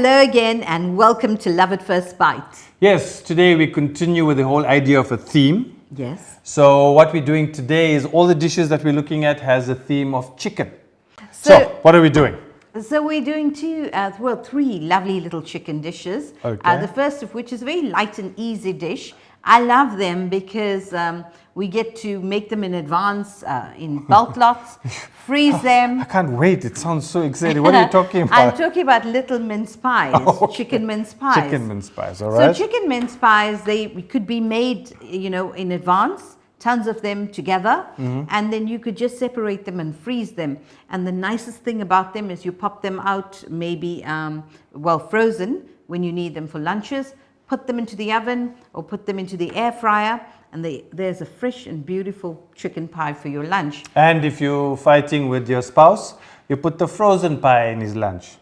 Hello again and welcome to Love at First Bite. Yes, today we continue with the whole idea of a theme. Yes. So what we're doing today is all the dishes that we're looking at has a theme of chicken. So what are we doing? So we're doing three lovely little chicken dishes. Okay. The first of which is a very light and easy dish. I love them because we get to make them in advance in bulk lots, freeze them. I can't wait. It sounds so exciting. What are you talking about? I'm talking about little mince pies, okay. chicken mince pies. Chicken mince pies, all right. So chicken mince pies, they could be made, in advance, tons of them together, and then you could just separate them and freeze them. And the nicest thing about them is you pop them out, maybe, frozen when you need them for lunches, put them into the oven or put them into the air fryer, and there's a fresh and beautiful chicken pie for your lunch. And if you're fighting with your spouse, you put the frozen pie in his lunch.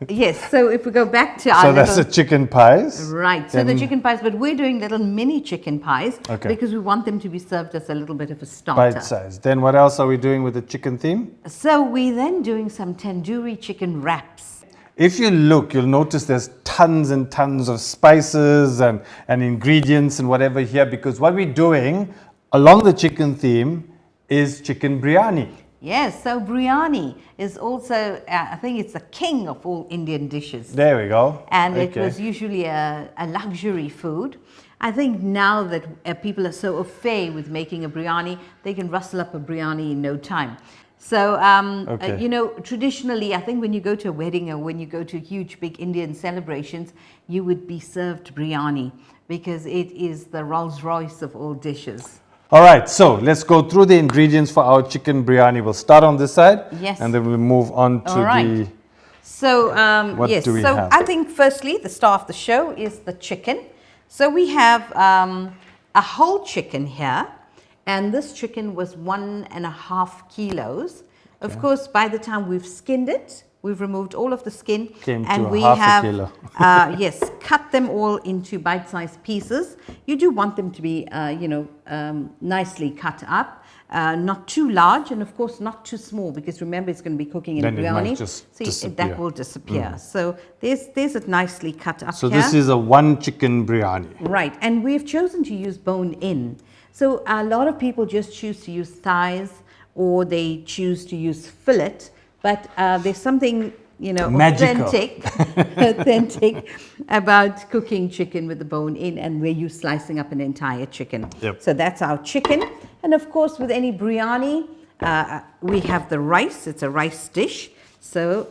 Yes, so if we go back to our So that's the chicken pies? Right, so the chicken pies, but we're doing little mini chicken pies because we want them to be served as a little bit of a starter. Bite size. Then what else are we doing with the chicken theme? So we're then doing some tandoori chicken wraps. If you look, you'll notice there's tons and tons of spices and ingredients and whatever here, because what we're doing along the chicken theme is chicken biryani. Yes, so biryani is also, I think it's the king of all Indian dishes. There we go. And it was usually a luxury food. I think now that people are so au fait with making a biryani, they can rustle up a biryani in no time. So, traditionally, I think when you go to a wedding or when you go to huge, big Indian celebrations, you would be served biryani because it is the Rolls Royce of all dishes. All right, so let's go through the ingredients for our chicken biryani. We'll start on this side, yes, and then we'll move on to the. So, what do we have? I think firstly, the star of the show is the chicken. So we have a whole chicken here, and this chicken was 1.5 kilos. Of course, by the time we've skinned it, we've removed all of the skin, and we have a kilo. Cut them all into bite-sized pieces. You do want them to be, nicely cut up, not too large, and of course not too small, because remember it's going to be cooking in a biryani. That will disappear. So there's it nicely cut up. So this is a one chicken biryani. Right, and we've chosen to use bone-in. So a lot of people just choose to use thighs, or they choose to use fillet. But there's something, authentic about cooking chicken with the bone in, and where you're slicing up an entire chicken. Yep. So that's our chicken. And of course, with any biryani, we have the rice. It's a rice dish. So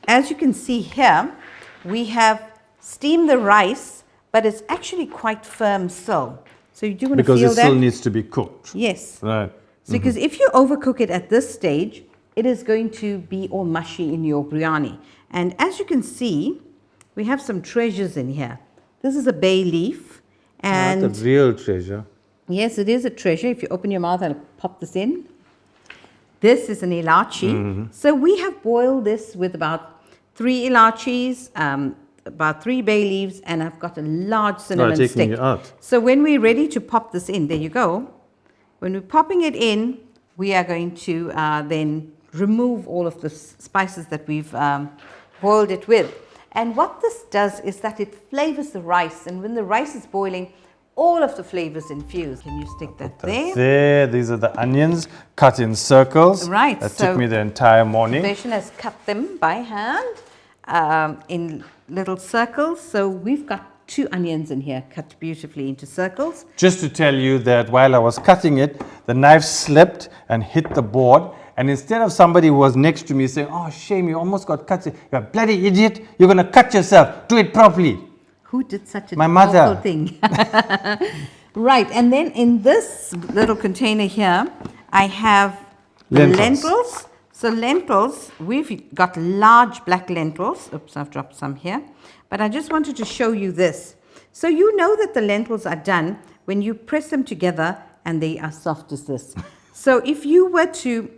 as you can see here, we have steamed the rice, but it's actually quite firm still. So you do want to feel that. Because it still needs to be cooked. Yes. Right. So because if you overcook it at this stage, it is going to be all mushy in your biryani. And as you can see, we have some treasures in here. This is a bay leaf. And that's a real treasure. Yes, it is a treasure. If you open your mouth, I'll pop this in. This is an ilachi. So we have boiled this with about 3 ilachis, about 3 bay leaves, and I've got a large cinnamon stick. So when we're ready to pop this in, there you go. When we're popping it in, we are going to then remove all of the spices that we've boiled it with. And what this does is that it flavors the rice, and when the rice is boiling, all of the flavors infuse. Can you stick that there? These are the onions cut in circles. Right. That took me the entire morning. Koobeshen has cut them by hand in little circles. So we've got 2 onions in here cut beautifully into circles. Just to tell you that while I was cutting it, the knife slipped and hit the board. And instead of somebody who was next to me saying, "Oh, shame, you almost got cut. You're a bloody idiot. You're going to cut yourself. Do it properly." Who did such a My mother. awful thing? Right. And then in this little container here, I have lentils. So lentils, we've got large black lentils. Oops, I've dropped some here. But I just wanted to show you this. So you know that the lentils are done when you press them together and they are soft as this. So if you were to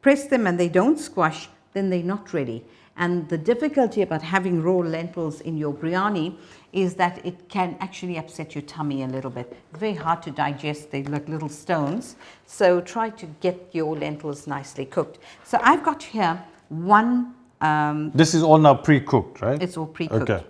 press them and they don't squash, then they're not ready. And the difficulty about having raw lentils in your biryani is that it can actually upset your tummy a little bit. It's very hard to digest. They look little stones. So try to get your lentils nicely cooked. So I've got here 1 This is all now pre-cooked, right? It's all pre-cooked. Okay.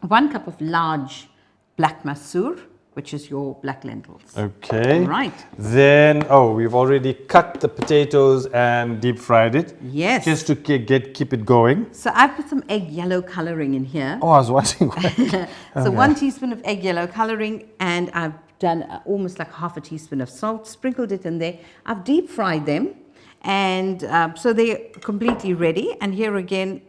1 cup of large black masoor, which is your black lentils. Okay. Right. Then, we've already cut the potatoes and deep fried it. Yes. Just to keep it going. So I've put some egg yellow coloring in here. Oh, I was wondering why. So 1 teaspoon of egg yellow coloring, and I've done almost like half a teaspoon of salt, sprinkled it in there. I've deep fried them, and so they're completely ready. And here again,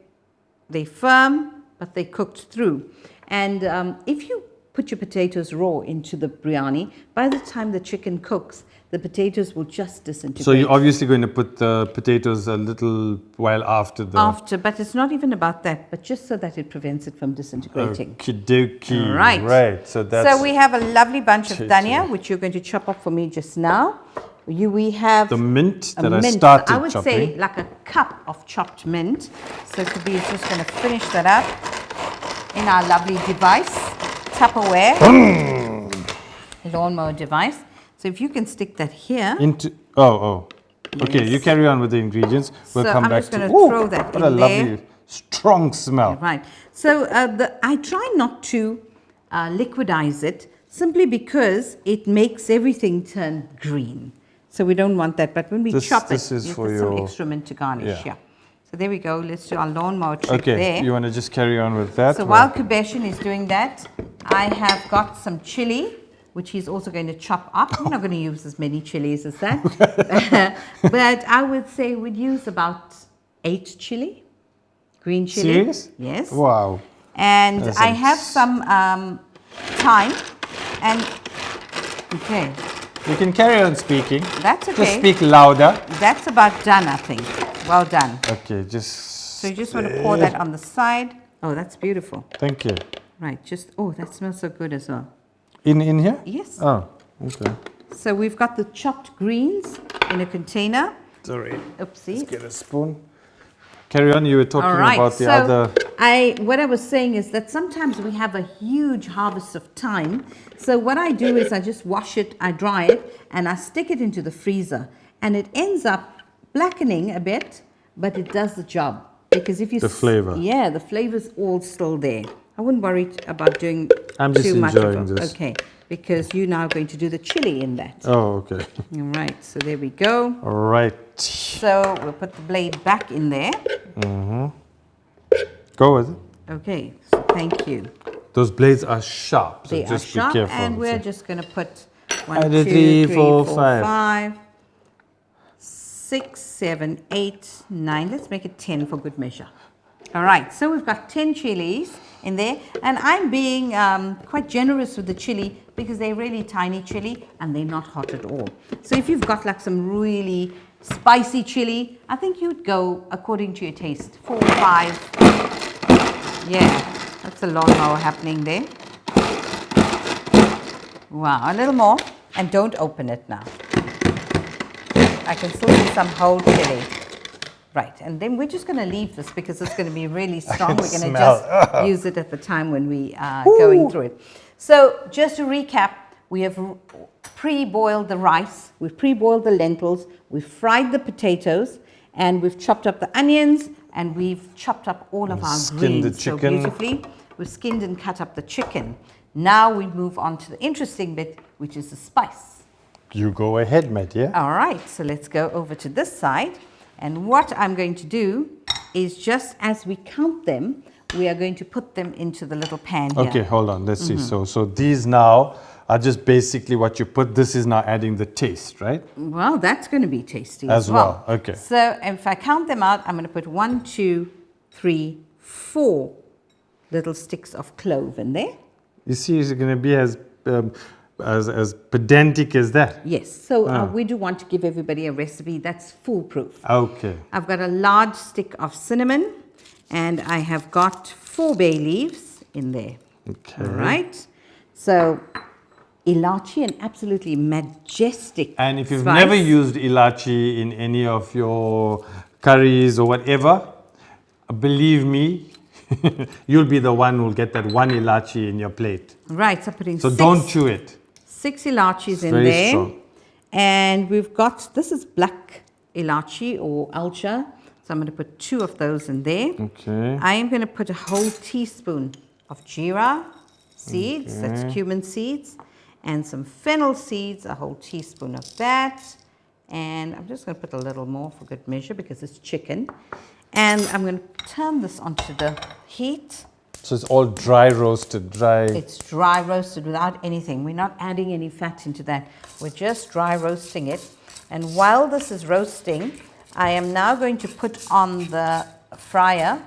they're firm, but they cooked through. And if you put your potatoes raw into the biryani, by the time the chicken cooks, the potatoes will just disintegrate. So you're obviously going to put the potatoes a little while after the... After, but it's not even about that, but just so that it prevents it from disintegrating. Okie dokie. Right. Right. So we have a lovely bunch of dhania, which you're going to chop up for me just now. We have the mint a that I mint. started I would chopping. say like a cup of chopped mint. So Kabir is just going to finish that up in our lovely device, Tupperware lawnmower device. So if you can stick that here. Into okay, Yes. you carry on with the ingredients. We'll So come I'm back just to going to throw that what in a there. lovely strong smell. Right. So I try not to liquidize it simply because it makes everything turn green. So we don't want that. But when we chop this it, is you for put some your- extra mint to garnish. Yeah. Yeah. So there we go. Let's do our lawnmower trick Okay, there. you want to just carry on with that? So while Koobeshen is doing that, I have got some chili, which he's also going to chop up. We're not going to use as many chilies as that. But I would say we'd use about 8 chili, green chili. Serious? Yes. Wow. And That's I a- have some thyme. And, okay, You can carry on speaking. that's Just okay. speak louder. That's about done, I think. Well done. Okay, just... So you just want to pour that on the side. Oh, that's beautiful. Thank you. Right, that smells so good as well. In here? Yes. Oh, okay. So we've got the chopped greens in a container. Sorry. Oopsie. Get a spoon. Carry on. You were talking All right. about the so other... what I was saying is that sometimes we have a huge harvest of thyme. So what I do is I just wash it, I dry it, and I stick it into the freezer. And it ends up blackening a bit, but it does the job. Because if you... The flavor. Yeah, the flavor's all still there. I wouldn't worry about doing I'm just too much of enjoying it. this. Okay, because you're now going to do the chili in that. Oh, okay. All right, so there we go. All right. So we'll put the blade back in there. Go with it. Okay, so thank you. Those blades are sharp, so They just are sharp, be careful. and we're just going to put 1, Add 2, 3, 3, 4, 4, 5. 5, 6, 7, 8, 9. Let's make it 10 for good measure. All right, so we've got 10 chilies in there, and I'm being quite generous with the chili because they're really tiny chili and they're not hot at all. So if you've got like some really spicy chili, I think you'd go according to your taste, 4 or 5. Yeah, that's a lawnmower happening there. Wow, a little more, and don't open it now. I can still see some whole chili. Right, and then we're just going to leave this because it's going to be really strong. We're going to just use it at the time when we are going through it. So just to recap, we have pre-boiled the rice, we've pre-boiled the lentils, we've fried the potatoes, and we've chopped up the onions, and we've chopped up all of our skinned the greens so chicken. beautifully. We've skinned and cut up the chicken. Now we move on to the interesting bit, which is the spice. You go ahead, mate, yeah? All right, so let's go over to this side. And what I'm going to do is just as we count them, we are going to put them into the little pan here. Okay, hold on. Let's see. So these now are just basically what you put. This is now adding the taste, right? Well, that's going to be tasty As well, okay. So if I count them out, I'm going to put 1, 2, 3, 4 little sticks of clove in there. You see, it's going to be as pedantic as that. Yes, so we do want to give everybody a recipe that's foolproof. Okay. I've got a large stick of cinnamon, and I have got 4 bay leaves in there. Okay. All right. So ilachi, an absolutely majestic And if you've spice. never used ilachi in any of your curries or whatever, believe me, you'll be the one who'll get that one ilachi in your plate. Right, so putting So 6, don't chew it. 6 ilachis in very there. strong. And we've got, this is black ilachi or alcha. So I'm going to put 2 of those in there. Okay. I am going to put a whole teaspoon of jeera seeds, that's cumin seeds, and some fennel seeds, a whole teaspoon of that. And I'm just going to put a little more for good measure because it's chicken. And I'm going to turn this onto the heat. So it's all dry roasted, dry. It's dry roasted without anything. We're not adding any fat into that. We're just dry roasting it. And while this is roasting, I am now going to put on the fryer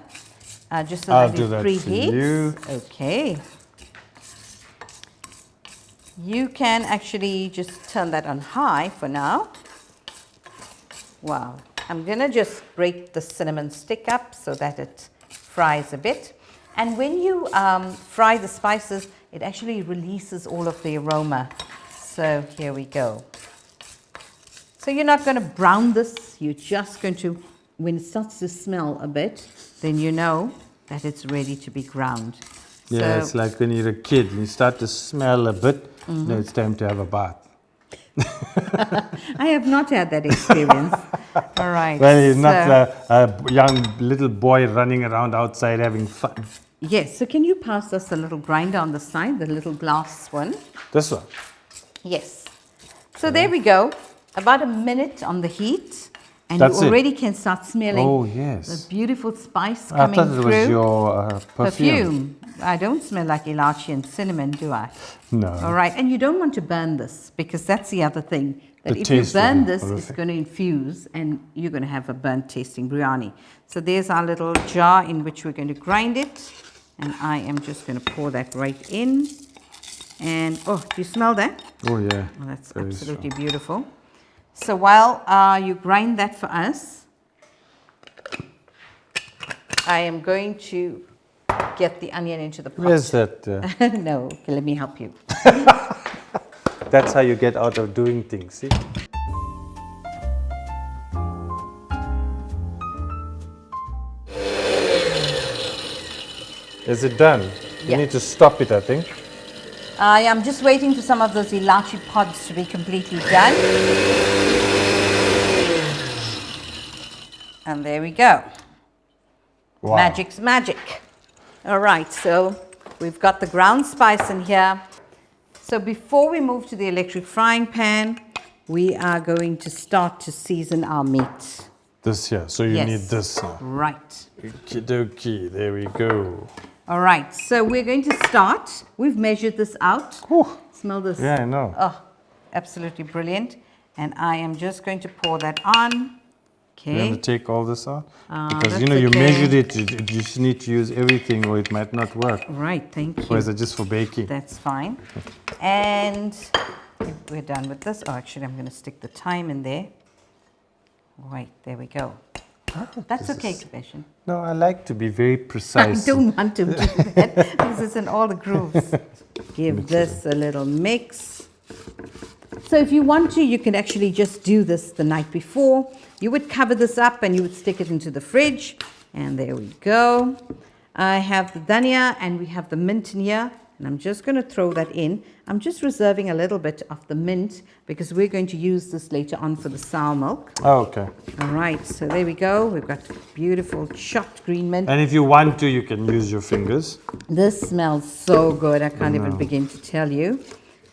just so that it preheats. Okay. You can actually just turn that on high for now. Wow. I'm going to just break the cinnamon stick up so that it fries a bit. And when you fry the spices, it actually releases all of the aroma. So here we go. So you're not going to brown this. You're just going to, when it starts to smell a bit, then you know that it's ready to be ground. Yeah, so, it's like when you're a kid, you start to smell a bit, now it's time to have a bath. I have not had that experience. All right. Well, you're not a young little boy running around outside having fun. Yes. So can you pass us a little grinder on the side, the little glass one? This one? Yes. So there we go. About a minute on the heat. And That's you already can start smelling the beautiful spice coming through. I thought it was your perfume. I don't smell like ilachi and cinnamon, do I? No. All right. And you don't want to burn this because that's the other thing. That The if you taste burn will be this, horrific. it's going to infuse and you're going to have a burnt tasting biryani. So there's our little jar in which we're going to grind it. And I am just going to pour that right in. And, oh, do you smell that? Oh, yeah. Oh, that's Very absolutely strong. beautiful. So while you grind that for us, I am going to get the onion into the pot. Where's that? No, okay, let me help you. That's how you get out of doing things, see? Is it done? You Yeah. need to stop it, I think. I am just waiting for some of those ilachi pods to be completely done. And there we go. Wow. Magic's magic. All right, so we've got the ground spice in here. So before we move to the electric frying pan, we are going to start to season our meat. This here. So you need this now. Right. Okie dokie. There we go. All right, so we're going to start. We've measured this out. Whew. Smell this. Yeah, I know. Oh, absolutely brilliant. And I am just going to pour that on. You Okay. want to take all this out? Because that's you okay. measured it, you just need to use everything or it might not work. Right, thank you. Or is it just for baking? That's fine. And we're done with this. Oh, actually, I'm going to stick the thyme in there. Right, there we go. That's okay, Koobeshen. No, I like to be very I precise. don't want to do that because it's in all the grooves. Give this a little mix. So if you want to, you can actually just do this the night before. You would cover this up and you would stick it into the fridge. And there we go. I have the dhania and we have the mint in here. And I'm just going to throw that in. I'm just reserving a little bit of the mint because we're going to use this later on for the sour milk. Oh, okay. All right, so there we go. We've got beautiful chopped green mint. And if you want to, you can use your fingers. This smells so good. I can't even begin to tell you.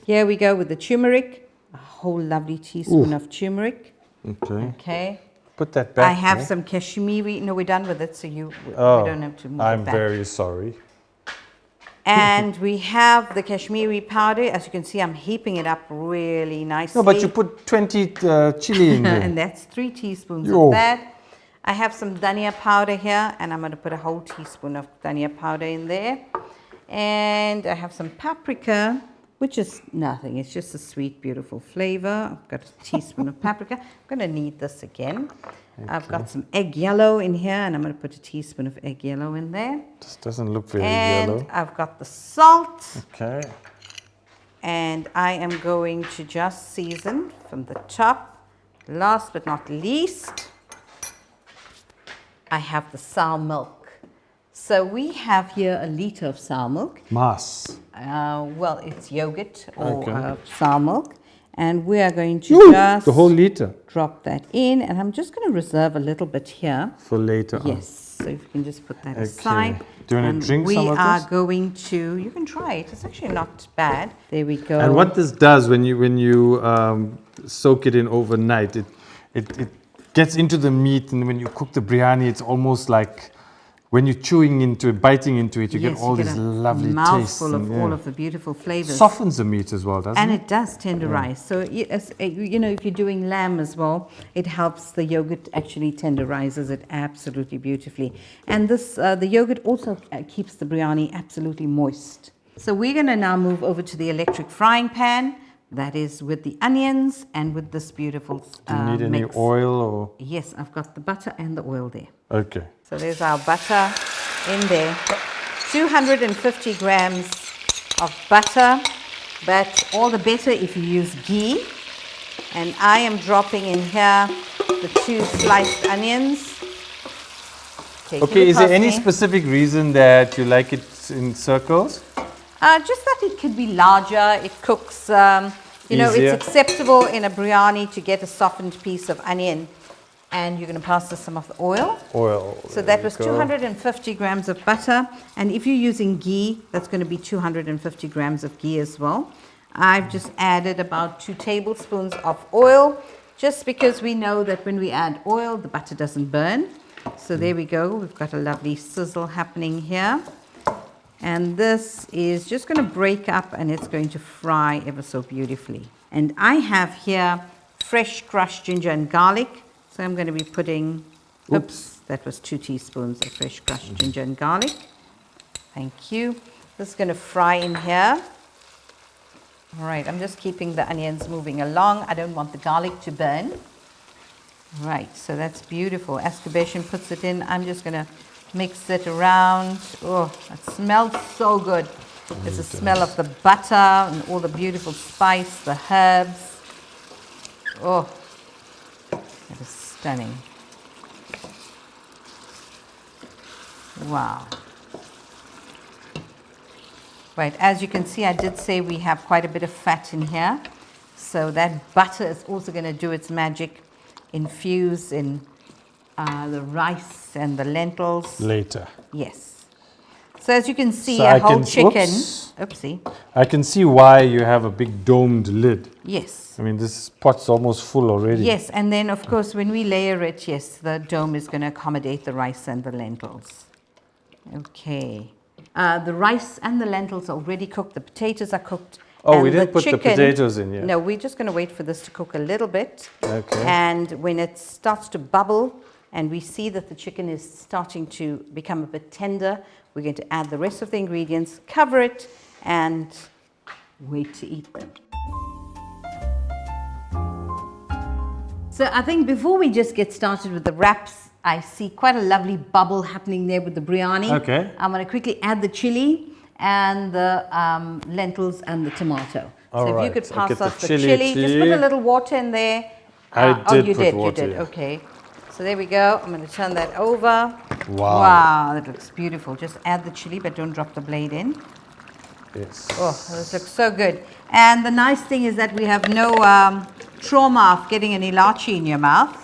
Here we go with the turmeric. A whole lovely teaspoon of turmeric. Okay. Okay. Put that back. I have there. some Kashmiri. No, we're done with it, so we Oh, don't have to move I'm it back. very sorry. And we have the Kashmiri powder. As you can see, I'm heaping it up really nicely. No, but you put 20 chili in there. And that's 3 teaspoons Yo. of that. I have some dhania powder here, and I'm going to put a whole teaspoon of dhania powder in there. And I have some paprika, which is nothing. It's just a sweet, beautiful flavor. I've got a teaspoon of paprika. I'm going to need this again. I've got some egg yellow in here, and I'm going to put a teaspoon of egg yellow in there. This doesn't look very And yellow. I've got the salt. Okay. And I am going to just season from the top. Last but not least, I have the sour milk. So we have here 1 liter of sour milk. Mass. Well, it's yogurt or Okay. sour milk. And we are going to Ooh, just the whole liter drop that in. And I'm just going to reserve a little bit here. for later on. Yes, so if you can just put that aside. Do you want And to drink some of we are this? going to, you can try it. It's actually not bad. There we go. And what this does when you soak it in overnight, it gets into the meat, and when you cook the biryani, it's almost like when you're chewing into it, biting into it, you get all these lovely tastes. Mouthful of and, all of the beautiful flavors. Softens the meat as well, doesn't And it? it does tenderize. So, you know, if you're doing lamb as well, it helps the yogurt actually tenderizes it absolutely beautifully. And this, the yogurt also keeps the biryani absolutely moist. So we're going to now move over to the electric frying pan. That is with the onions and with this beautiful Do you need any mix. oil or? Yes, I've got the butter and the oil there. Okay. So there's our butter in there. 250 grams of butter, but all the better if you use ghee. And I am dropping in here the 2 sliced onions. Okay, is there any specific reason that you like it in circles? Just that it could be larger, it cooks, you know, Easier. it's acceptable in a biryani to get a softened piece of onion. And you're going to pass us some of the oil. So that was 250 grams of butter. And if you're using ghee, that's going to be 250 grams of ghee as well. I've just added about 2 tablespoons of oil, just because we know that when we add oil, the butter doesn't burn. So there we go. We've got a lovely sizzle happening here. And this is just going to break up and it's going to fry ever so beautifully. And I have here fresh crushed ginger and garlic. So I'm going to be putting, that was 2 teaspoons of fresh crushed ginger and garlic. Thank you. This is going to fry in here. All right, I'm just keeping the onions moving along. I don't want the garlic to burn. Right, so that's beautiful. As Koobeshen puts it in, I'm just going to mix it around. Oh, it smells so good. There's the smell of the butter and all the beautiful spice, the herbs. Oh, that is stunning. Wow. Right, as you can see, I did say we have quite a bit of fat in here. So that butter is also going to do its magic, infuse in the rice and the lentils. Later. Yes. So as you can see, So a whole chicken. Oopsie. I can see why you have a big domed lid. Yes. I mean, this pot's almost full already. Yes, and then of course when we layer it, yes, the dome is going to accommodate the rice and the lentils. Okay. The rice and the lentils are already cooked. The potatoes are cooked. Oh, and we didn't put the chicken, potatoes in yet. No, we're just going to wait for this to cook a little bit. Okay. And when it starts to bubble and we see that the chicken is starting to become a bit tender, we're going to add the rest of the ingredients, cover it, and wait to eat them. So I think before we just get started with the wraps, I see quite a lovely bubble happening there with the biryani. Okay. I'm going to quickly add the chili and the lentils and the tomato. All so if you right. could I'll pass get us the the chili, chili, just put a little water in there. You did, you did. Okay. So there we go. I'm going to turn that over. Wow. Wow, that looks beautiful. Just add the chili, but don't drop the blade in. Yes. Oh, this looks so good. And the nice thing is that we have no trauma of getting an ilachi in your mouth.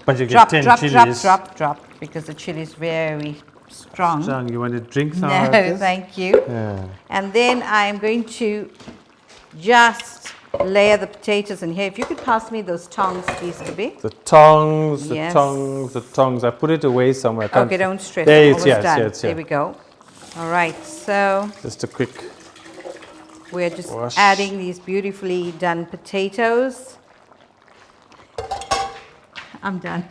But you get 10 chilies. Drop, because the chili is very strong. John, you want to drink some No, of this? thank you. Yeah. And then I'm going to just layer the potatoes in here. If you could pass me those tongs, please, Kobe. The tongs, the Yes. tongs, the tongs. I put it away somewhere. I can't Okay, don't stress. There It's it's almost here, done. it's here. There we go. All right, so Just a quick we're just wash. adding these beautifully done potatoes. I'm done.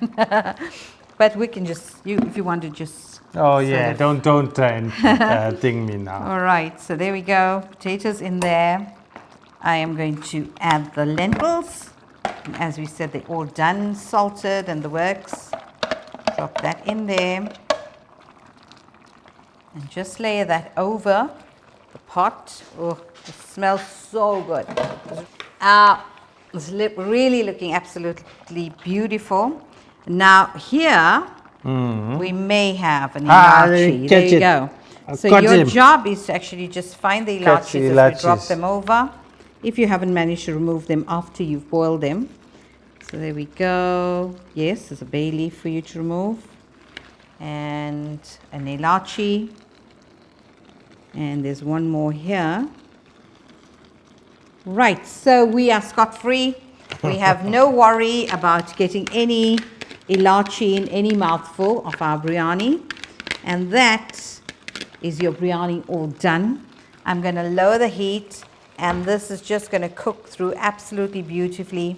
But we can just, if you want to just. Oh yeah, of- don't ding me now. All right, so there we go. Potatoes in there. I am going to add the lentils. And as we said, they're all done, salted and the works. Drop that in there. And just layer that over the pot. Oh, it smells so good. It's really looking absolutely beautiful. Now here, we may have an ilachi. There catch you it. go. I'll So cut your him. job is to actually just find the Catch ilachis the as we drop ilachis. them over. if you haven't managed to remove them after you've boiled them. So there we go. Yes, there's a bay leaf for you to remove. And an elachi. And there's one more here. Right, so we are scot-free. We have no worry about getting any elachi in any mouthful of our biryani. And that is your biryani all done. I'm going to lower the heat, and this is just going to cook through absolutely beautifully.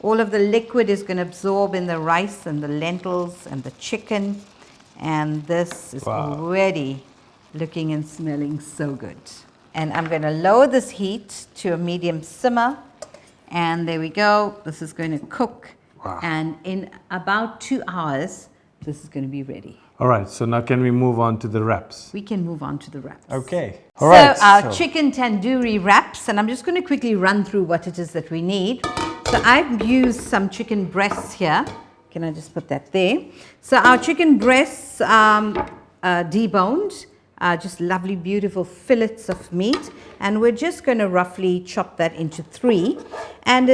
All of the liquid is going to absorb in the rice and the lentils and the chicken. And this is already looking and smelling so good. And I'm going to lower this heat to a medium simmer. And there we go. This is going to cook. Wow. And in about 2 hours, this is going to be ready. All right, so now can we move on to the wraps? We can move on to the wraps. Okay. All right. So our chicken tandoori wraps, and I'm just going to quickly run through what it is that we need. So I've used some chicken breasts here. Can I just put that there? So our chicken breasts deboned, just lovely, beautiful fillets of meat, and we're just going to roughly chop that into 3. And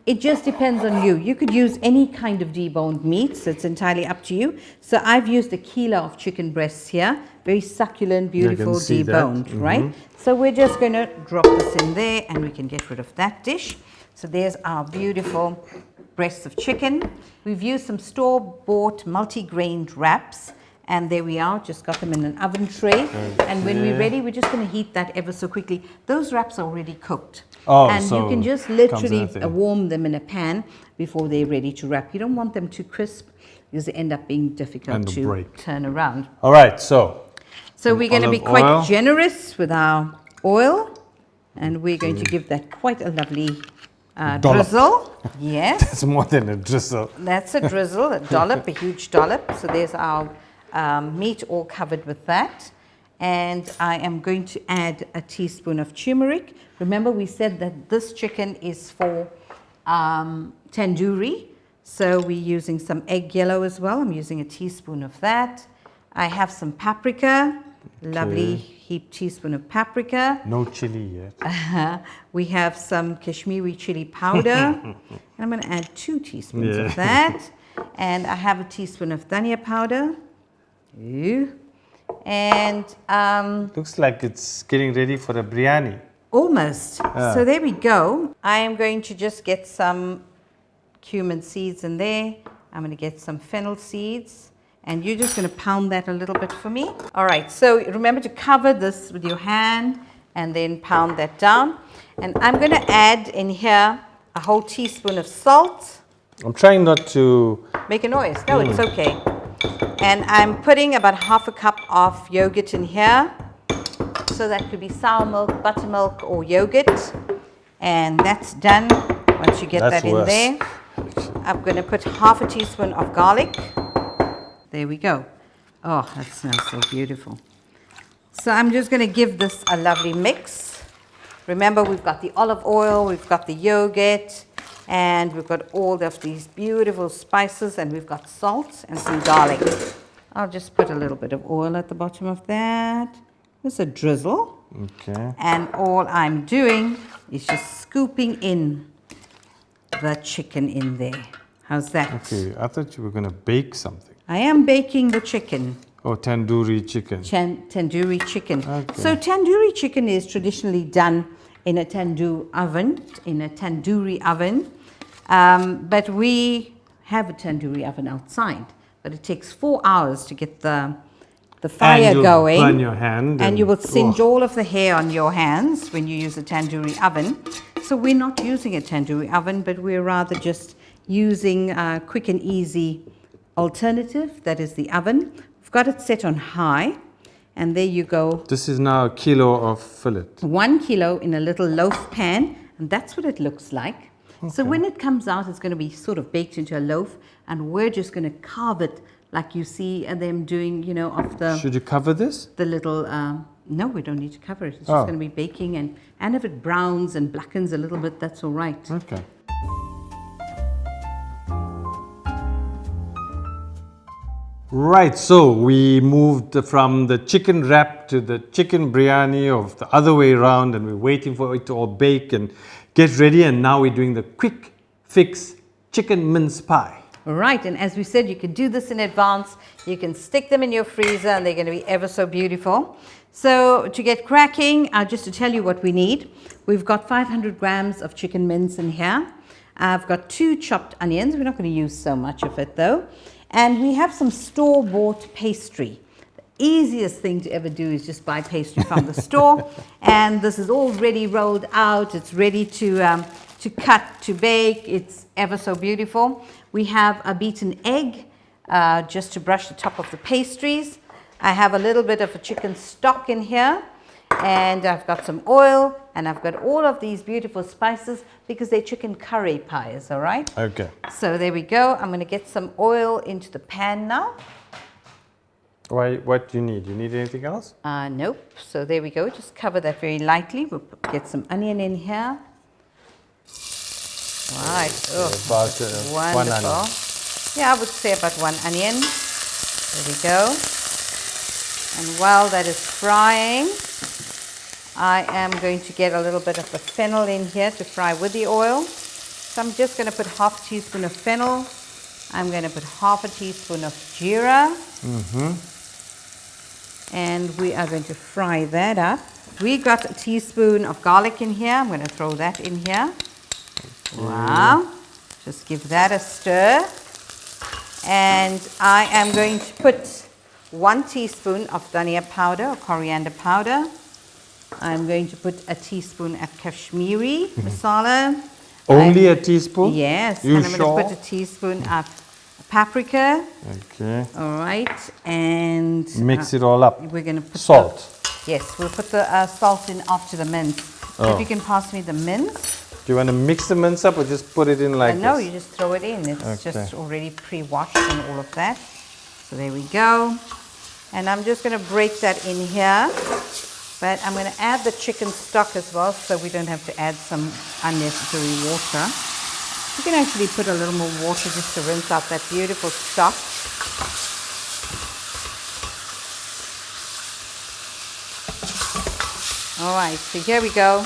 it just depends on you. You could use any kind of deboned meat, so it's entirely up to you. So I've used 1 kilo of chicken breasts here, very succulent, beautiful, deboned, right? So we're just going to drop this in there, and we can get rid of that dish. So there's our beautiful breasts of chicken. We've used some store-bought multi-grained wraps. And there we are, just got them in an oven tray. And when we're ready, we're just going to heat that ever so quickly. Those wraps are already cooked. And so you can just literally warm them in a pan before they're ready to wrap. You don't want them too crisp because they end up being difficult to turn around. All right, so we're going to be quite generous with our oil. And we're going to give that quite a lovely drizzle. Yes. That's more than a drizzle. That's a drizzle, a dollop, a huge dollop. So there's our meat all covered with that. And I am going to add a teaspoon of turmeric. Remember, we said that this chicken is for tandoori. So we're using some egg yellow as well. I'm using a teaspoon of that. I have some paprika, lovely heaped teaspoon of paprika. No chili yet. We have some Kashmiri chili powder. And I'm going to add 2 teaspoons of that. And I have a teaspoon of dhania powder. And looks like it's getting ready for a biryani. Almost. So there we go. I am going to just get some cumin seeds in there. I'm going to get some fennel seeds. And you're just going to pound that a little bit for me. All right, so remember to cover this with your hand and then pound that down. And I'm going to add in here a whole teaspoon of salt. I'm trying not to make a noise. No, it's okay. And I'm putting about 1/2 cup of yogurt in here. So that could be sour milk, buttermilk, or yogurt. And that's done. Once you get that in there, I'm going to put 1/2 teaspoon of garlic. There we go. Oh, that smells so beautiful. So I'm just going to give this a lovely mix. Remember, we've got the olive oil, we've got the yogurt, and we've got all of these beautiful spices, and we've got salt and some garlic. I'll just put a little bit of oil at the bottom of that. Just a drizzle. Okay. And all I'm doing is just scooping in the chicken in there. How's that? Okay, I thought you were going to bake something. I am baking the chicken. Oh, tandoori chicken. Tandoori chicken. Okay. So tandoori chicken is traditionally done in a tandoor oven, in a tandoori oven. But we have a tandoori oven outside. But it takes 4 hours to get the fire going. Burn your hand. And you will singe all of the hair on your hands when you use a tandoori oven. So we're not using a tandoori oven, but we're rather just using a quick and easy alternative, that is the oven. We've got it set on high, and there you go. This is now 1 kilo of fillet. 1 kilo in a little loaf pan, and that's what it looks like. Okay. So when it comes out, it's going to be sort of baked into a loaf, and we're just going to carve it like you see them doing, you know, of the... Should you cover this? The little... no, we don't need to cover it. It's just going to be baking, and if it browns and blackens a little bit, that's all right. Right, so we moved from the chicken wrap to the chicken biryani or the other way around, and we're waiting for it to all bake and get ready, and now we're doing the quick fix chicken mince pie. Right, and as we said, you can do this in advance. You can stick them in your freezer and they're going to be ever so beautiful. So to get cracking, just to tell you what we need, we've got 500 grams of chicken mince in here. I've got 2 chopped onions. We're not going to use so much of it though. And we have some store-bought pastry. The easiest thing to ever do is just buy pastry from the store. And this is already rolled out. It's ready to cut, to bake. It's ever so beautiful. We have a beaten egg just to brush the top of the pastries. I have a little bit of a chicken stock in here. And I've got some oil, and I've got all of these beautiful spices because they're chicken curry pies, all right? Okay. So there we go. I'm going to get some oil into the pan now. What do you need? You need anything else? Nope. So there we go. Just cover that very lightly. We'll get some onion in here. Right. Oh, About wonderful. 1 onion. Yeah, I would say about 1 onion. There we go. And while that is frying, I am going to get a little bit of the fennel in here to fry with the oil. So I'm just going to put ½ teaspoon of fennel. I'm going to put ½ teaspoon of jeera. And we are going to fry that up. We got a teaspoon of garlic in here. I'm going to throw that in here. Wow. Just give that a stir. And I am going to put 1 teaspoon of dhania powder or coriander powder. I'm going to put a teaspoon of Kashmiri masala. Only a teaspoon? Yes. You and I'm sure? going to put a teaspoon of paprika. Okay. All right. And Mix it all up. we're going to put Salt. Yes, we'll put the salt in after the mince. So Oh. if you can pass me the mince. Do you want to mix the mince up or just put it in like No, this? you just throw it in. It's Okay. just already pre-washed and all of that. So there we go. And I'm just going to break that in here. But I'm going to add the chicken stock as well so we don't have to add some unnecessary water. You can actually put a little more water just to rinse out that beautiful stock. All right, so here we go.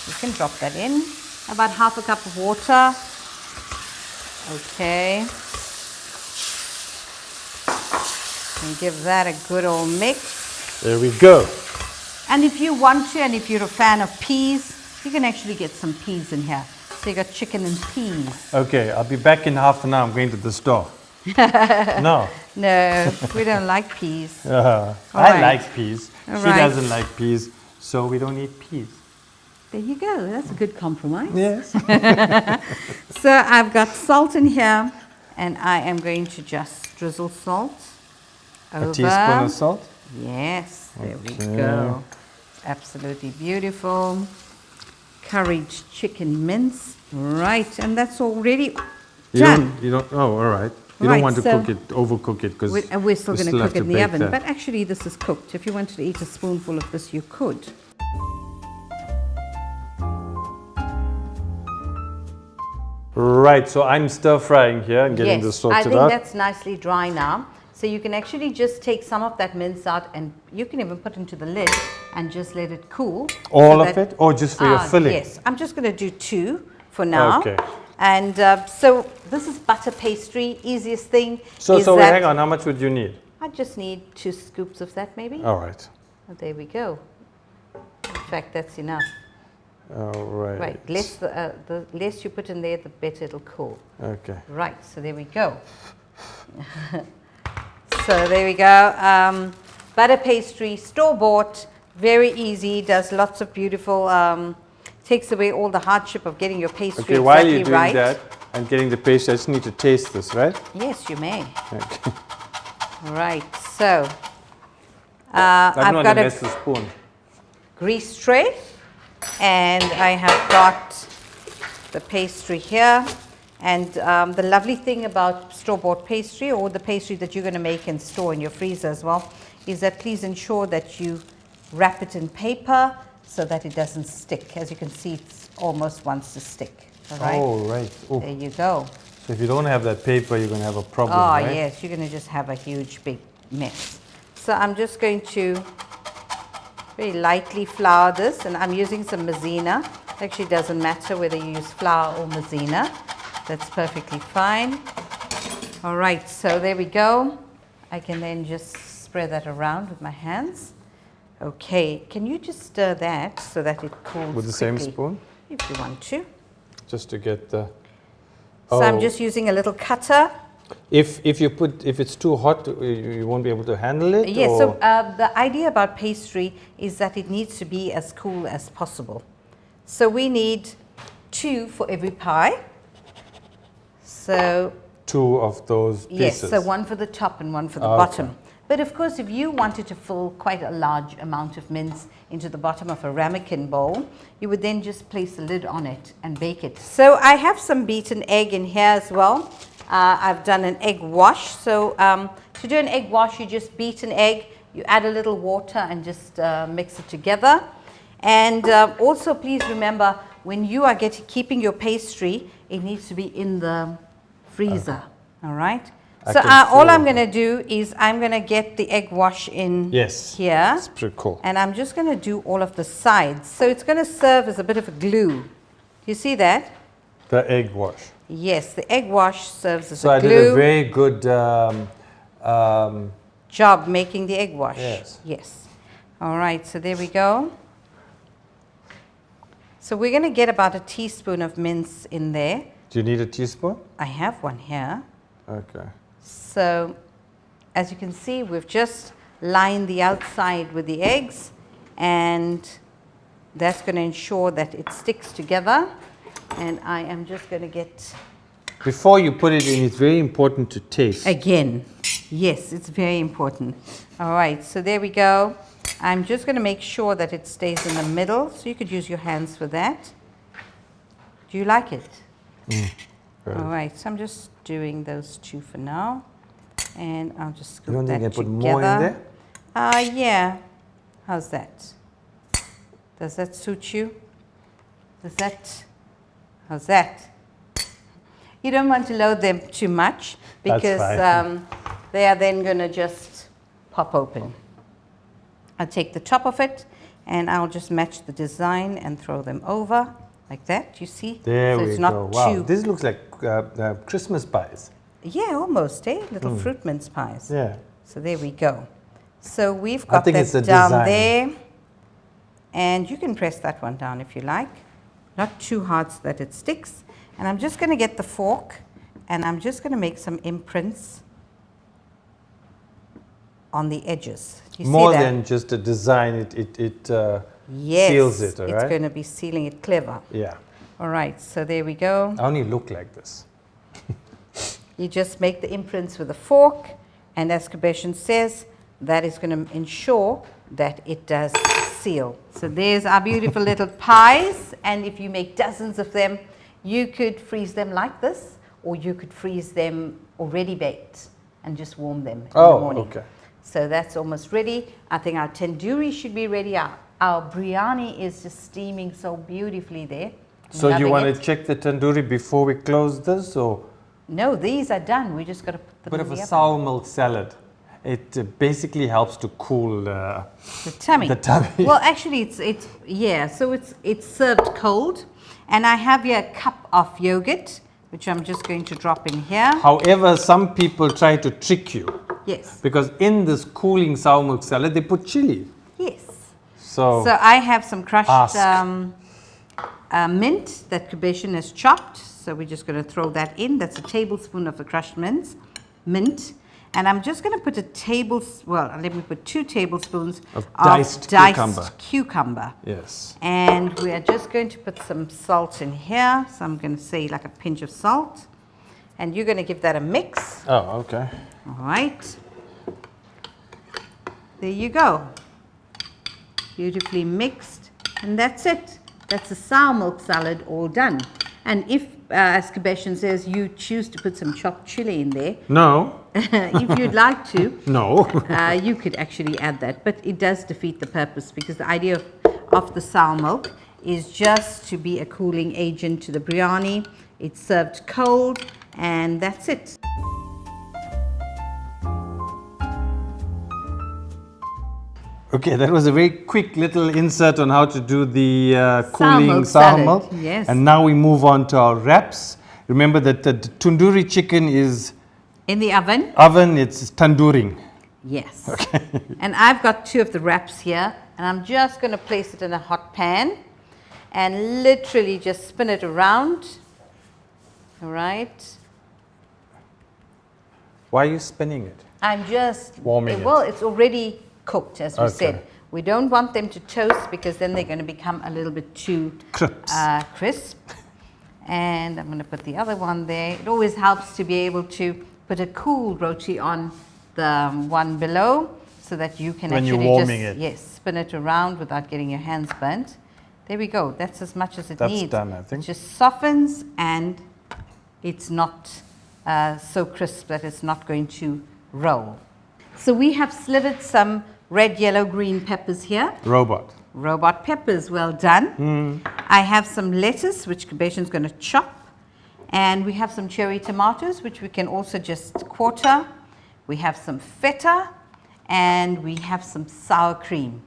You can drop that in. About ½ cup of water. Okay. And give that a good old mix. There we go. And if you want to, and if you're a fan of peas, you can actually get some peas in here. So you got chicken and peas. Okay, I'll be back in half an hour. I'm going to the store. No. No, we don't like peas. I right. like peas. All She right. doesn't like peas, so we don't eat peas. There you go. That's a good compromise. Yes. So I've got salt in here, and I am going to just drizzle salt over. A teaspoon of salt? Yes, there we Okay. go. Absolutely beautiful. Curried chicken mince. Right, and that's already done. Oh, all right. You Right, don't want to so overcook it because We're still going to cook it in the oven, but actually this is cooked. If you wanted to eat a spoonful of this, you could. Right, so I'm stir frying here and getting this Yes, sorted I think out. that's nicely dry now. So you can actually just take some of that mince out, and you can even put into the lid and just let it cool. All so of that- it, or just for your filling? Yes, I'm just going to do 2 for now. Okay. And so this is butter pastry. Easiest thing So is wait, that hang on. How much would you need? I just need 2 scoops of that, maybe. All right. Oh, there we go. In fact, that's enough. All right. Right, the less you put in there, the better it'll cool. Okay. Right, so there we go. So there we go. Butter pastry, store-bought, very easy, does lots of beautiful, takes away all the hardship of getting your pastry Okay, while exactly you're doing right. that and getting the paste, I just need to taste this, right? Yes, you may. Okay. Right, so I'm I've not got going to a mess the spoon. grease tray, and I have got the pastry here. And the lovely thing about store-bought pastry, or the pastry that you're going to make and store in your freezer as well, is that please ensure that you wrap it in paper so that it doesn't stick. As you can see, it almost wants to stick. All right? Oh, right. Oh, There you go. So if you don't have that paper, you're going to have a problem, Oh, right? yes, you're going to just have a huge, big mess. So I'm just going to very lightly flour this, and I'm using some maizena. Actually, it doesn't matter whether you use flour or maizena. That's perfectly fine. All right, so there we go. I can then just spread that around with my hands. Okay, can you just stir that so that it cools With the quickly, same spoon? if you want to. Just to get the... So I'm just using a little cutter. If it's too hot, you won't be able to handle it? Yes, or? so the idea about pastry is that it needs to be as cool as possible. So we need 2 for every pie. So 2 of those pieces? yes, so 1 for the top and 1 for the bottom. But of course, if you wanted to fill quite a large amount of mince into the bottom of a ramekin bowl, you would then just place a lid on it and bake it. So I have some beaten egg in here as well. I've done an egg wash. So to do an egg wash, you just beat an egg, you add a little water and just mix it together. And also please remember, when you are keeping your pastry, it needs to be in the freezer, all right? So all I'm going to do is I'm going to get the egg wash in here. It's pretty cool. And I'm just going to do all of the sides. So it's going to serve as a bit of a glue. You see that? The egg wash. Yes, the egg wash serves as so a glue. So I did a very good job making the egg wash. Yes. Yes. All right, so there we go. So we're going to get about a teaspoon of mince in there. Do you need a teaspoon? I have one here. Okay. So as you can see, we've just lined the outside with the eggs, and that's going to ensure that it sticks together. And I am just going to get... Before you put it in, it's very important to taste. Again, yes, it's very important. All right, so there we go. I'm just going to make sure that it stays in the middle, so you could use your hands for that. Do you like it? All right, so I'm just doing those 2 for now, and I'll just scoop that together. You don't think I put more in there? Yeah. How's that? Does that suit you? How's that? You don't want to load them too much because they are then going to just pop open. I'll take the top of it and I'll just match the design and throw them over like that. You see? There so we it's not go. Wow, too... this looks like Christmas pies. Yeah, almost, eh? Little fruit mince pies. Yeah. So there we go. So we've got that it's the down design. there. And you can press that one down if you like. Not too hard so that it sticks. And I'm just going to get the fork and I'm just going to make some imprints on the edges. You More see that? than just a design, it Yes, seals it, all right? it's going to be sealing it clever. Yeah. All right, so there we go. I only look like this. You just make the imprints with a fork, and as Koobeshen says, that is going to ensure that it does seal. So there's our beautiful little pies, and if you make dozens of them, you could freeze them like this, or you could freeze them already baked and just warm them in the morning. Okay. So that's almost ready. I think our tandoori should be ready. Our biryani is just steaming so beautifully there. So you want Loving to check the tandoori before we close this, or? No, these are done. We just got to put them Bit in of a the oven. sour milk salad. It basically helps to cool The tummy. the tummy. Well, actually, it's yeah. So it's served cold, and I have here a cup of yogurt, which I'm just going to drop in here. However, some people try to trick you Yes. because in this cooling sour milk salad they put chili. Yes. So So I have some crushed Ask. mint that Koobeshen has chopped. So we're just going to throw that in. That's a tablespoon of the crushed mint. And I'm just going to put let me put 2 tablespoons Of diced cucumber. yes. And we are just going to put some salt in here. So I'm going to say like a pinch of salt. And you're going to give that a mix. Oh, okay. All right. There you go. Beautifully mixed. And that's it. That's a sour milk salad all done. And if, as Koobeshen says, you choose to put some chopped chili in there, No, if you'd like to, no. you could actually add that. But it does defeat the purpose because the idea of the sour milk is just to be a cooling agent to the biryani. It's served cold And that's it. Okay, that was a very quick little insert on how to do the cooling sour milk. Yes. And now we move on to our wraps. Remember that the tandoori chicken is In the oven. it's tandooring. Yes. Okay. And I've got 2 of the wraps here, and I'm just going to place it in a hot pan and literally just spin it around. All right. Why are you spinning it? I'm just warming it. Well, it's already cooked, as we Okay. said. We don't want them to toast because then they're going to become a little bit too crisp. And I'm going to put the other one there. It always helps to be able to put a cool roti on the one below so that you can When actually you're warming it. yes, spin it around without getting your hands burnt. There we go. That's as much as it That's needs. done, I think. It just softens and it's not so crisp that it's not going to roll. So we have slivered some red, yellow, green peppers here. Robot peppers, well done. I have some lettuce, which Koobeshen's going to chop. And we have some cherry tomatoes, which we can also just quarter. We have some feta, and we have some sour cream.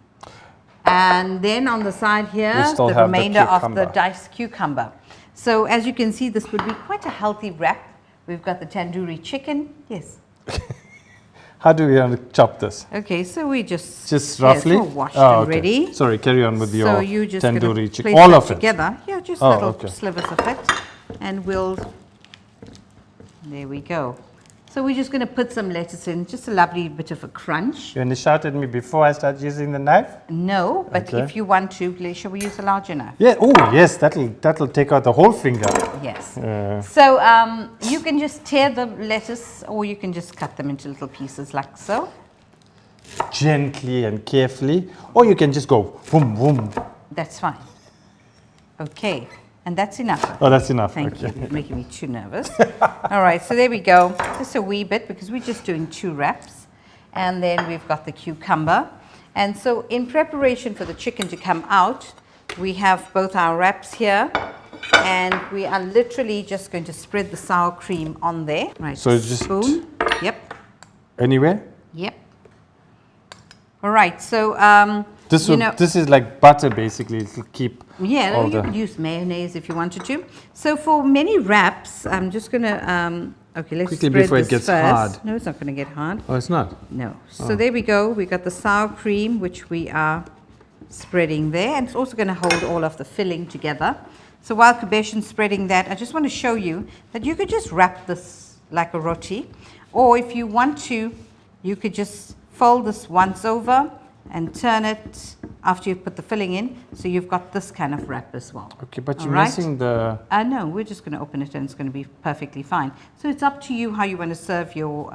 And then on the side here, still the have the remainder of the cucumber. diced cucumber. So as you can see, this would be quite a healthy wrap. We've got the tandoori chicken. Yes. How do we chop this? Okay, so we just roughly? It's all washed and okay. ready. Sorry, carry on with So your you just tandoori chicken. place All that of it? together. Yeah, just Oh, little okay. slivers of it. And there we go. So we're just going to put some lettuce in, just a lovely bit of a crunch. You want to shout at me before I start using the knife? No, but Okay. if you want to, shall we use a larger knife? Yeah. Oh, yes. That'll take out the whole finger. Yes. Uh, So you can just tear the lettuce or you can just cut them into little pieces like so. Gently and carefully, or you can just go boom, boom. That's fine. Okay, and that's enough. Oh, that's enough. Thank okay. you. You're making me too nervous. All right, so there we go. Just a wee bit because we're just doing 2 wraps. And then we've got the cucumber. And so in preparation for the chicken to come out, we have both our wraps here. And we are literally just going to spread the sour cream on there. Right, So just spoon. Yep, Anywhere? yep. All right, so This is like butter basically. It'll keep. yeah, all you the- could use mayonnaise if you wanted to. So for many wraps, I'm just going to, okay, let's Quickly spread before it this gets first. hard. No, it's not going to get hard. Oh, it's not. No. So there we go. We got the sour cream, which we are spreading there. And it's also going to hold all of the filling together. So while Koobeshen's spreading that, I just want to show you that you could just wrap this like a roti. Or if you want to, you could just fold this once over and turn it after you've put the filling in. So you've got this kind of wrap as well. Okay, but All you're right. missing the. No, we're just going to open it and it's going to be perfectly fine. So it's up to you how you want to serve your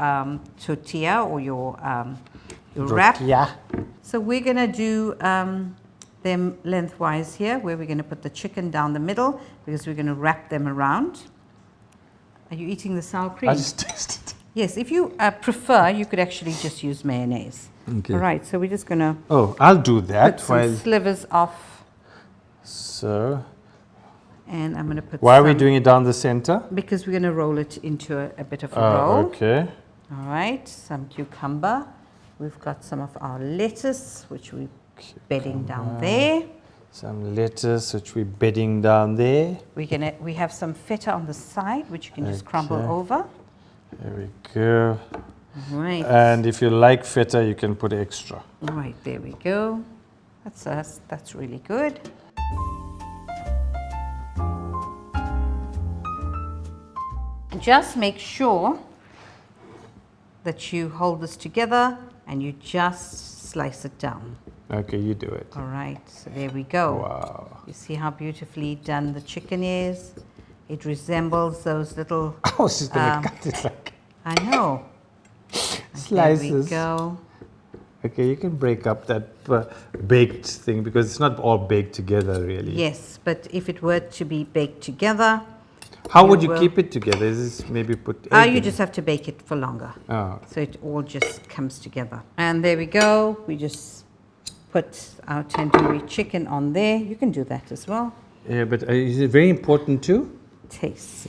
tortilla or your wrap. Yeah. So we're going to do them lengthwise here, where we're going to put the chicken down the middle because we're going to wrap them around. Are you eating the sour cream? I just tasted. Yes, if you prefer, you could actually just use mayonnaise. Okay. All right, so we're just going to Oh, I'll do that. put some slivers off, So, and I'm going to put why are we some- doing it down the center? Because we're going to roll it into a bit of a roll. Okay. All right, some cucumber. We've got some of our lettuce, which we're bedding down there. Some lettuce, which we're bedding down there. We have some feta on the side, which you can just crumble Okay. over. There we go. All right. And if you like feta, you can put extra. All right, there we go. That's us. That's really good. Just make sure that you hold this together and you just slice it down. Okay, you do it. All right, so there we go. Wow. You see how beautifully done the chicken is? It resembles those little, I was just going to cut it like I know. There we slices. go. Okay, you can break up that baked thing because it's not all baked together really. Yes, but if it were to be baked together, How would you will- keep it together? Is this maybe put egg you in? just have to bake it for longer. Oh, So it all just comes together. And there we go. We just put our tandoori chicken on there. You can do that as well. yeah, but is it very important too? Taste.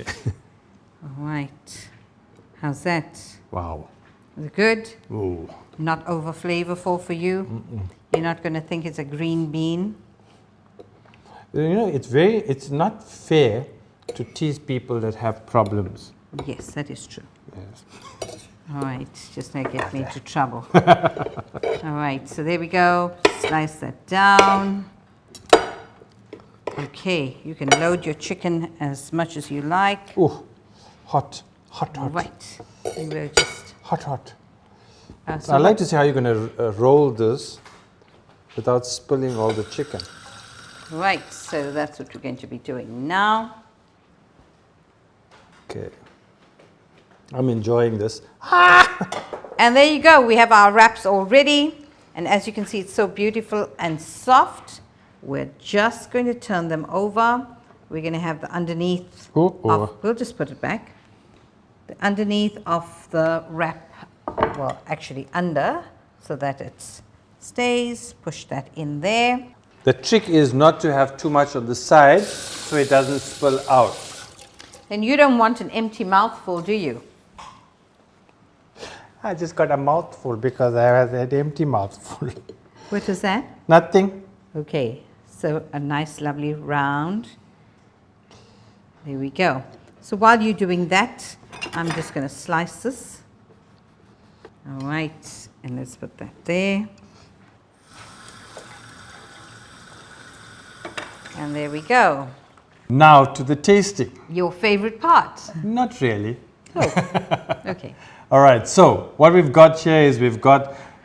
All right. How's that? Wow. Is it good? Ooh. Not over flavorful for you? You're not going to think it's a green bean? You know, it's not fair to tease people that have problems. Yes, that is true. Yes. All right, just going to get me into trouble. All right, so there we go. Slice that down. Okay, you can load your chicken as much as you like. Ooh, hot, hot, hot. Right, we will just... Hot, hot. so I'd like to see how you're going to roll this without spilling all the chicken. Right, so that's what we're going to be doing now. Okay. I'm enjoying this. And there you go, we have our wraps all ready. And as you can see, it's so beautiful and soft. We're just going to turn them over. We're going to have the underneath of, we'll just put it back. The underneath of the wrap, well, actually under, so that it stays. Push that in there. The trick is not to have too much on the side so it doesn't spill out. Then you don't want an empty mouthful, do you? I just got a mouthful because I had an empty mouthful. What is that? Nothing. Okay, so a nice lovely round. There we go. So while you're doing that, I'm just going to slice this. All right, and let's put that there. And there we go. Now to the tasting. Your favorite part? Not really. Oh, okay. All right, so what we've got here is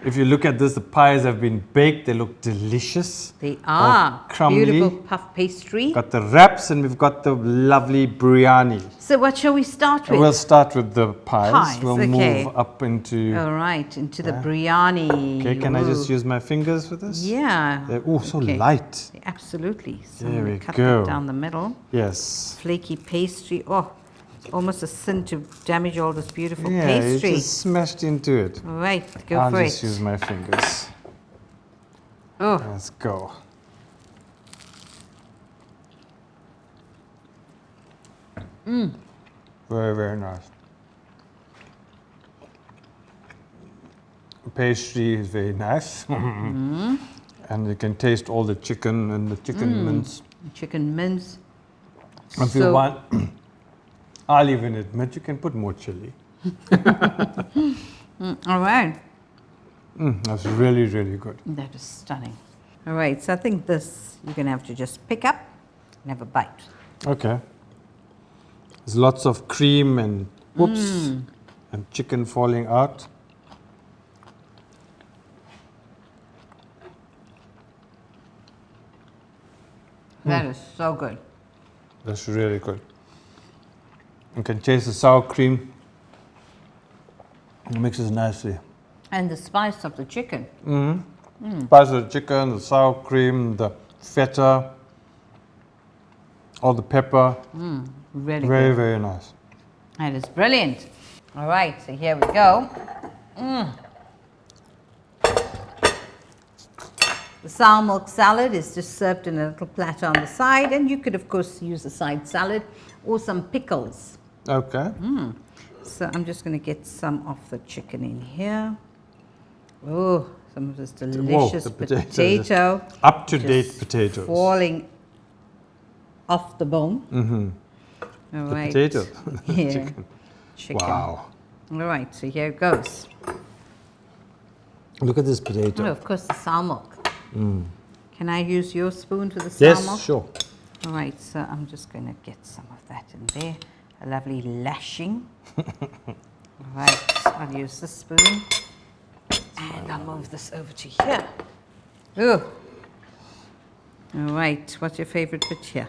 if you look at this, the pies have been baked. They look delicious. They are. Crumbly. Beautiful puff pastry. Got the wraps and we've got the lovely biryani. So what shall we start with? We'll start with the pies. We'll okay. move up into... All right, into the biryani. Okay, can I just use my fingers for this? Yeah. Oh, so light. Absolutely. So There I'm we going to cut go. that down the middle. Yes. Flaky pastry. Oh, it's almost a sin to damage all this beautiful Yeah, pastry. you just smashed into it. All right, go I'll for it. just use my fingers. Oh, Let's go. Very, very nice. Pastry is very nice. And you can taste all the chicken and the chicken mince. chicken mince. If you want, I'll even admit you can put more chili. All right. That's really, really good. That is stunning. All right, so I think this you're going to have to just pick up and have a bite. Okay. There's lots of cream and whoops and chicken falling out. That is so good. That's really good. You can taste the sour cream. It mixes nicely. And the spice of the chicken. Spice of the chicken, the sour cream, the feta, all the pepper. Really Very, good. very nice. That is brilliant. All right, so here we go. The sour milk salad is just served in a little platter on the side, and you could, of course, use a side salad or some pickles. Okay. So I'm just going to get some of the chicken in here. Oh, some of this delicious the potatoes. potato. Up-to-date just potatoes. falling off the bone. All right. Potato. Yeah. Chicken. Wow. All right, so here it goes. Look at this Oh, potato. of course, the sour milk. Can I use your spoon for the sour milk? Yes, sure. All right, so I'm just going to get some of that in there. A lovely lashing. All right, I'll use this spoon. And I'll move this over to here. Ooh. All right, what's your favorite bit here?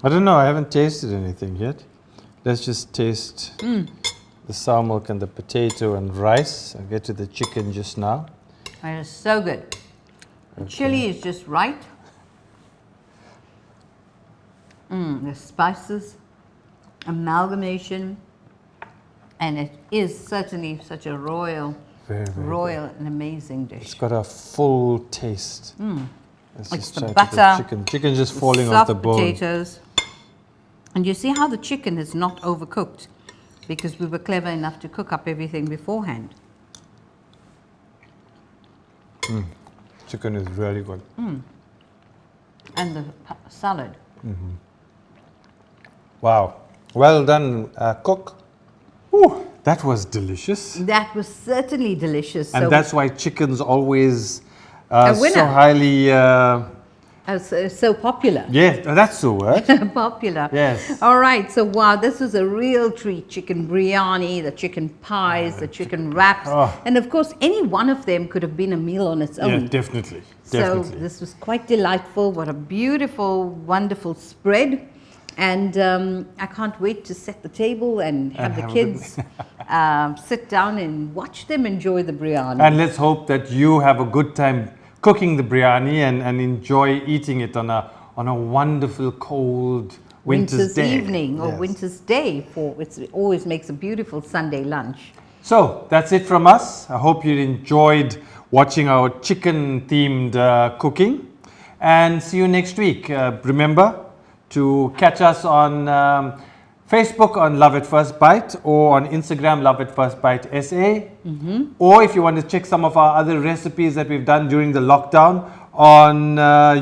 I don't know. I haven't tasted anything yet. Let's just taste the sour milk and the potato and rice. I'll get to the chicken just now. That is so good. The chili is just right. The spices, amalgamation, and it is certainly such a royal, Very, very royal and amazing dish. It's got a full taste. Let's It's just the try to butter, chicken. Chicken just falling off soft the bone. potatoes. And you see how the chicken is not overcooked. because we were clever enough to cook up everything beforehand. Chicken is really good. And the salad. Wow. Well done, cook. Ooh, that was delicious. That was certainly delicious. And So that's why chicken's always A winner. so highly... so popular. yes, that's the word. Popular. Yes. All right. So wow, this was a real treat. Chicken biryani, the chicken pies, the chicken wraps, and of course, any one of them could have been a meal on its Yeah, own. definitely. So Definitely. this was quite delightful. What a beautiful, wonderful spread. And I can't wait to set the table and have the have a kids sit down and watch them enjoy the biryani. And let's hope that you have a good time cooking the biryani and enjoy eating it on a wonderful cold winter's day. Evening or Yes. winter's day. It always makes a beautiful Sunday lunch. So that's it from us. I hope you enjoyed watching our chicken themed cooking, and see you next week. Remember to catch us on Facebook on Love at First Bite, or on Instagram Love at First Bite SA, or if you want to check some of our other recipes that we've done during the lockdown, on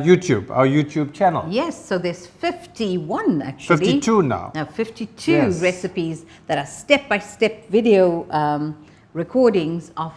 YouTube, our YouTube channel. Yes, so there's 51 actually. 52 now. Now 52 Yes. recipes that are step-by-step video recordings of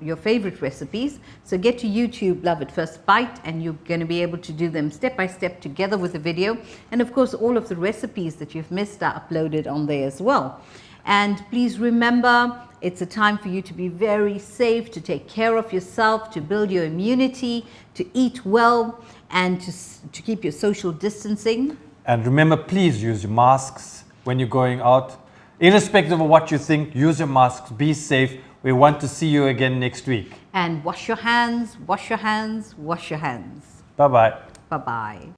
your favorite recipes. So get to YouTube, Love at First Bite, and you're going to be able to do them step-by-step together with the video. And of course, all of the recipes that you've missed are uploaded on there as well. And please remember, it's a time for you to be very safe, to take care of yourself, to build your immunity, to eat well, and to keep your social distancing. And remember, please use your masks when you're going out. Irrespective of what you think, use your masks, be safe. We want to see you again next week. And wash your hands, wash your hands, wash your hands. Bye-bye. Bye-bye.